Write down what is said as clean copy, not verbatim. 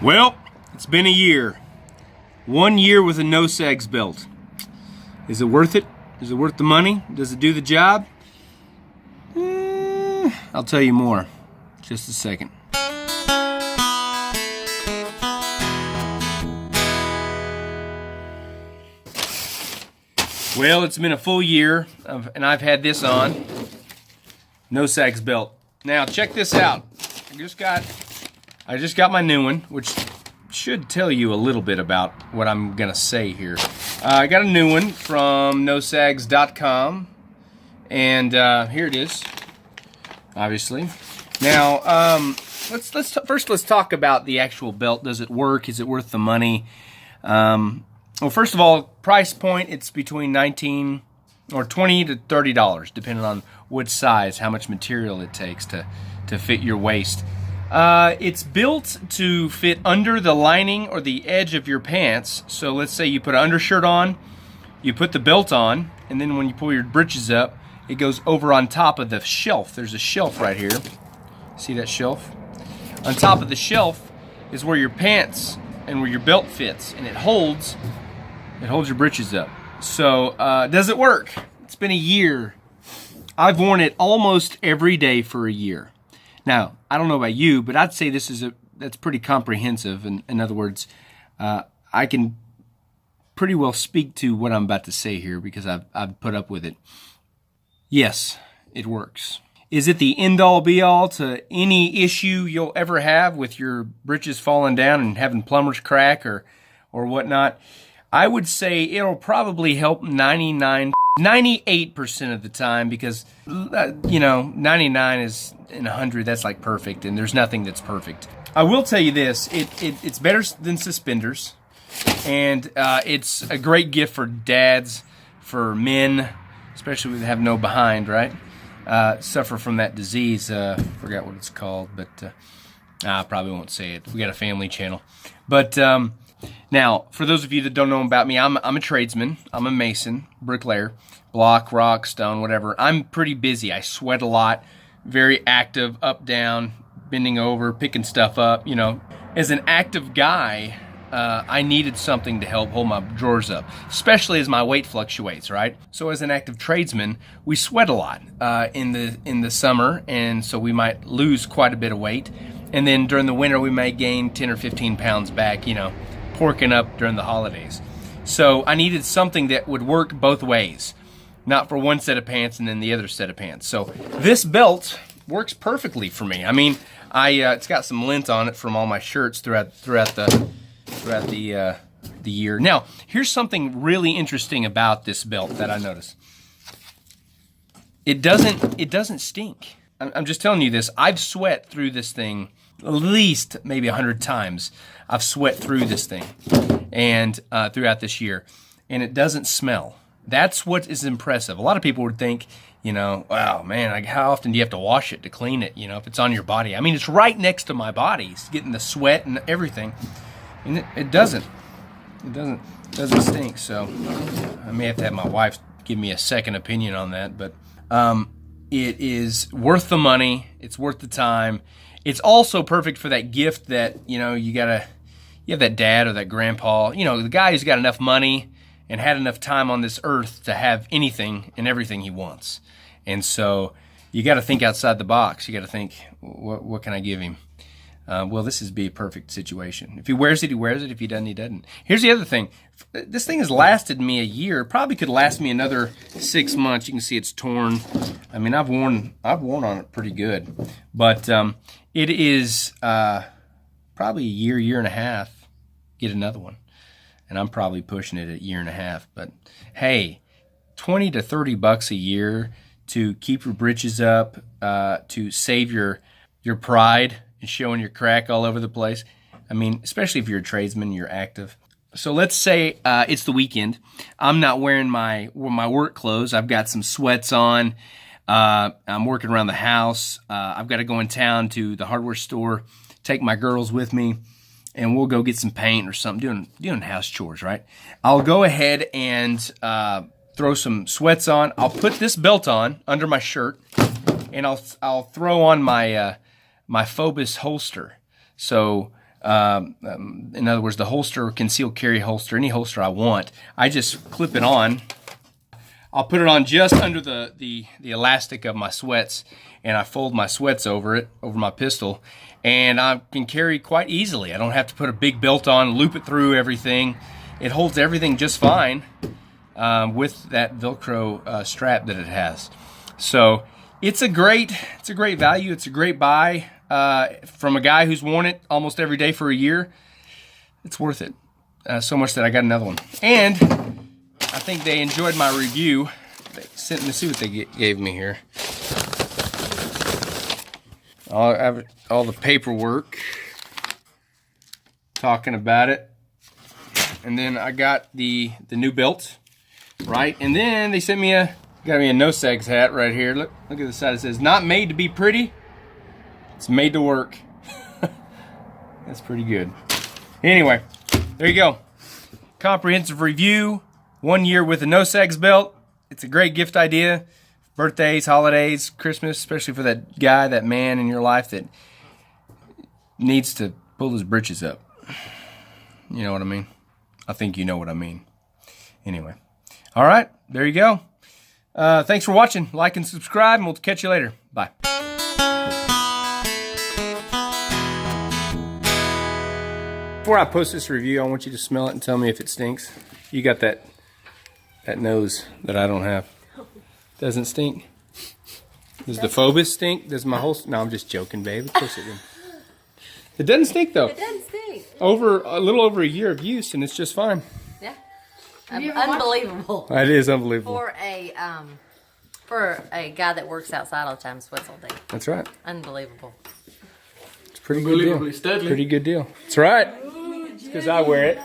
Well, it's been a year. 1 year with a NOSAGGS belt. Is it worth it? Is it worth the money? Does it do the job? I'll tell you more. Just a second. Well, it's been a full year, and I've had this on. NOSAGGS belt. Now, check this out. I just got my new one, which should tell you a little bit about what I'm gonna say here. I got a new one from NOSAGGS.com, and here it is, obviously. Now, let's talk about the actual belt. Does it work? Is it worth the money? Well, first of all, price point, it's between $19 or $20 to $30, depending on what size, how much material it takes to fit your waist. It's built to fit under the lining or the edge of your pants. So let's say you put an undershirt on, you put the belt on, and then when you pull your britches up, it goes over on top of the shelf. There's a shelf right here. See that shelf? On top of the shelf is where your pants and where your belt fits, and it holds your britches up. So does it work? It's been a year. I've worn it almost every day for a year. Now, I don't know about you, but I'd say that's pretty comprehensive. In other words, I can pretty well speak to what I'm about to say here because I've put up with it. Yes, it works. Is it the end-all be-all to any issue you'll ever have with your britches falling down and having plumbers crack or whatnot? I would say it'll probably help 98% of the time because, 99 is in 100, that's like perfect, and there's nothing that's perfect. I will tell you this, it's better than suspenders, and it's a great gift for dads, for men, especially when they have no behind, right? Suffer from that disease, forgot what it's called, but I probably won't say it. We got a family channel. But now, for those of you that don't know about me, I'm a tradesman. I'm a mason, bricklayer, block, rock, stone, whatever. I'm pretty busy. I sweat a lot, very active, up, down, bending over, picking stuff up. You know, as an active guy, I needed something to help hold my drawers up, especially as my weight fluctuates, right? So as an active tradesman, we sweat a lot in the summer, and so we might lose quite a bit of weight. And then during the winter, we may gain 10 or 15 pounds back, porking up during the holidays. So I needed something that would work both ways, not for one set of pants and then the other set of pants. So this belt works perfectly for me. I mean, it's got some lint on it from all my shirts throughout the year. Now, here's something really interesting about this belt that I noticed. It doesn't stink. I'm just telling you this. I've sweat through this thing at least maybe 100 times. I've sweat through this thing and throughout this year, and it doesn't smell. That's what is impressive. A lot of people would think, wow, man, like how often do you have to wash it to clean it, if it's on your body? I mean, it's right next to my body. It's getting the sweat and everything, and it doesn't stink. So I may have to have my wife give me a second opinion on that, but it is worth the money. It's worth the time. It's also perfect for that gift that, you have that dad or that grandpa, the guy who's got enough money and had enough time on this earth to have anything and everything he wants. And so you got to think outside the box. You got to think, what can I give him? Well, this is be a perfect situation. If he wears it, he wears it. If he doesn't, he doesn't. Here's the other thing. This thing has lasted me a year. It probably could last me another 6 months. You can see it's torn. I mean, I've worn on it pretty good. But it is probably a year and a half. Get another one. And I'm probably pushing it a year and a half. But hey, $20 to $30 a year to keep your britches up, to save your pride and showing your crack all over the place. I mean, especially if you're a tradesman, you're active. So let's say it's the weekend. I'm not wearing my work clothes. I've got some sweats on. I'm working around the house. I've got to go in town to the hardware store, take my girls with me, and we'll go get some paint or something, doing house chores, right? I'll go ahead and throw some sweats on. I'll put this belt on under my shirt, and I'll throw on my my Phobos holster. So In other words, the holster, concealed carry holster, any holster I want, I just clip it on. I'll put it on just under the elastic of my sweats, and I fold my sweats over it, over my pistol, and I can carry quite easily. I don't have to put a big belt on, loop it through everything. It holds everything just fine with that Velcro strap that it has. So it's a great value. It's a great buy from a guy who's worn it almost every day for a year. It's worth it so much that I got another one. And I think they enjoyed my review. They sent me to see what they gave me here. All the paperwork talking about it. And then I got the new belt, right? And then they sent me got me a NOSAGGS hat right here. Look at the side. It says, "Not made to be pretty. It's made to work." That's pretty good. Anyway, there you go. Comprehensive review. 1 year with a NOSAGGS belt. It's a great gift idea. Birthdays, holidays, Christmas, especially for that guy, that man in your life that needs to pull his britches up. You know what I mean? I think you know what I mean. Anyway. All right. There you go. Thanks for watching. Like and subscribe, and we'll catch you later. Bye. Before I post this review, I want you to smell it and tell me if it stinks. You got that nose that I don't have. Doesn't stink. Does the Phobos stink? Does my whole... No, I'm just joking, babe. Of course it doesn't. It doesn't stink, though. It doesn't stink. A little over a year of use, and it's just fine. Yeah. Unbelievable. It is unbelievable. For a guy that works outside all the time, sweats all day. That's right. Unbelievable. It's a pretty good deal. Pretty good deal. That's right. It's because I wear it.